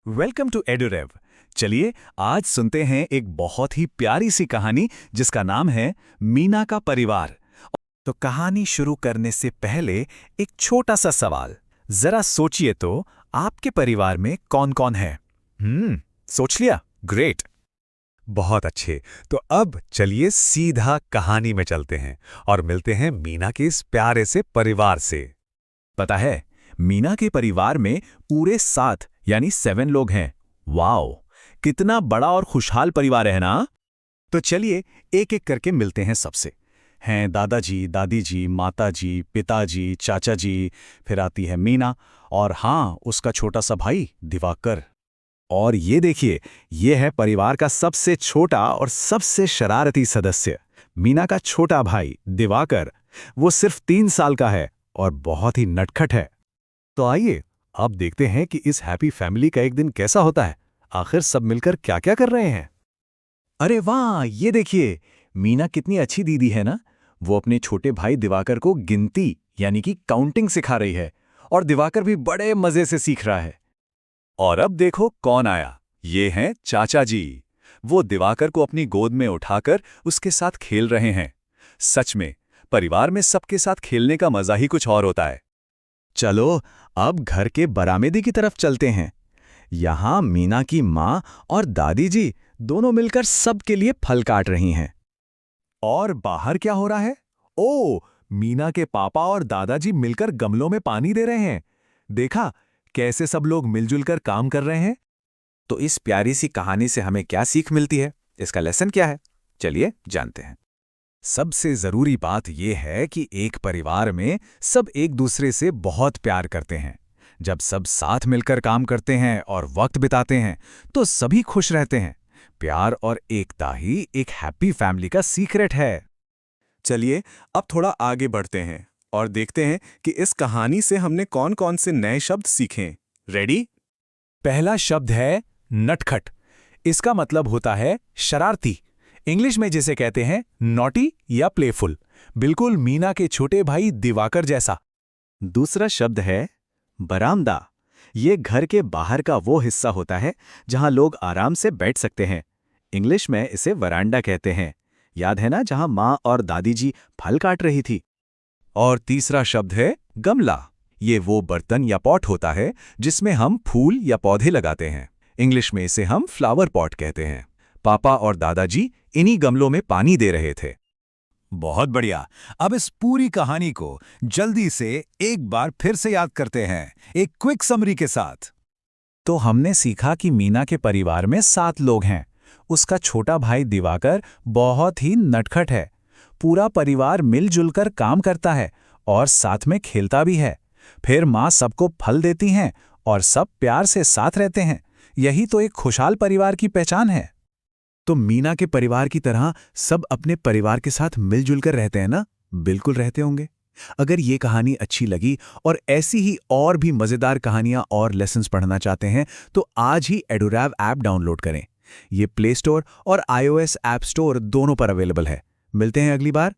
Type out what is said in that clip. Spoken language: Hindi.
Welcome to एडुरेव। चलिए आज सुनते हैं एक बहुत ही प्यारी सी कहानी जिसका नाम है मीना का परिवार। तो कहानी शुरू करने से पहले एक छोटा सा सवाल, जरा सोचिए तो आपके परिवार में कौन कौन है? सोच लिया? ग्रेट, बहुत अच्छे। तो अब चलिए सीधा कहानी में चलते हैं और मिलते हैं मीना के इस प्यारे से परिवार से। पता है, मीना के परिवार में पूरे 7 यानी 7 लोग हैं। वाओ, कितना बड़ा और खुशहाल परिवार है ना? तो चलिए एक एक करके मिलते हैं सबसे। हैं दादाजी, दादी जी, माता जी, पिताजी, चाचा जी, फिर आती है मीना और हाँ, उसका छोटा सा भाई दिवाकर। और ये देखिए, ये है परिवार का सबसे छोटा और सबसे शरारती सदस्य, मीना का छोटा भाई दिवाकर। वो सिर्फ 3 साल का है और बहुत ही नटखट है। तो आइए अब देखते हैं कि इस हैप्पी फैमिली का एक दिन कैसा होता है। आखिर सब मिलकर क्या क्या कर रहे हैं। अरे वाह, ये देखिए, मीना कितनी अच्छी दीदी है ना। वो अपने छोटे भाई दिवाकर को गिनती यानी कि काउंटिंग सिखा रही है और दिवाकर भी बड़े मजे से सीख रहा है। और अब देखो कौन आया, ये हैं चाचा जी। वो दिवाकर को अपनी गोद में उठाकर उसके साथ खेल रहे हैं। सच में परिवार में सबके साथ खेलने का मजा ही कुछ और होता है। चलो अब घर के बरामदे की तरफ चलते हैं। यहाँ मीना की माँ और दादी जी दोनों मिलकर सबके लिए फल काट रही हैं। और बाहर क्या हो रहा है? ओह, मीना के पापा और दादाजी मिलकर गमलों में पानी दे रहे हैं। देखा कैसे सब लोग मिलजुल कर काम कर रहे हैं। तो इस प्यारी सी कहानी से हमें क्या सीख मिलती है? इसका लेसन क्या है? चलिए जानते हैं। सबसे जरूरी बात यह है कि एक परिवार में सब एक दूसरे से बहुत प्यार करते हैं। जब सब साथ मिलकर काम करते हैं और वक्त बिताते हैं तो सभी खुश रहते हैं। प्यार और एकता ही एक हैप्पी फैमिली का सीक्रेट है। चलिए अब थोड़ा आगे बढ़ते हैं और देखते हैं कि इस कहानी से हमने कौन कौन से नए शब्द सीखे। रेडी? पहला शब्द है नटखट। इसका मतलब होता है शरारती। इंग्लिश में जिसे कहते हैं नॉटी या प्लेफुल, बिल्कुल मीना के छोटे भाई दिवाकर जैसा। दूसरा शब्द है बरामदा। ये घर के बाहर का वो हिस्सा होता है जहां लोग आराम से बैठ सकते हैं। इंग्लिश में इसे वरांडा कहते हैं। याद है ना, जहां माँ और दादी जी फल काट रही थी। और तीसरा शब्द है गमला। ये वो बर्तन या पॉट होता है जिसमें हम फूल या पौधे लगाते हैं। इंग्लिश में इसे हम फ्लावर पॉट कहते हैं। पापा और दादाजी इन्हीं गमलों में पानी दे रहे थे। बहुत बढ़िया। अब इस पूरी कहानी को जल्दी से एक बार फिर से याद करते हैं, एक क्विक समरी के साथ। तो हमने सीखा कि मीना के परिवार में 7 लोग हैं। उसका छोटा भाई दिवाकर बहुत ही नटखट है। पूरा परिवार मिलजुल कर काम करता है और साथ में खेलता भी है। फिर माँ सबको फल देती हैं और सब प्यार से साथ रहते हैं। यही तो एक खुशहाल परिवार की पहचान है। तो मीना के परिवार की तरह सब अपने परिवार के साथ मिलजुल कर रहते हैं ना? बिल्कुल रहते होंगे। अगर ये कहानी अच्छी लगी और ऐसी ही और भी मजेदार कहानियां और लेसन्स पढ़ना चाहते हैं तो आज ही एडुरैव ऐप डाउनलोड करें। ये प्ले स्टोर और iOS ऐप स्टोर दोनों पर अवेलेबल है। मिलते हैं अगली बार।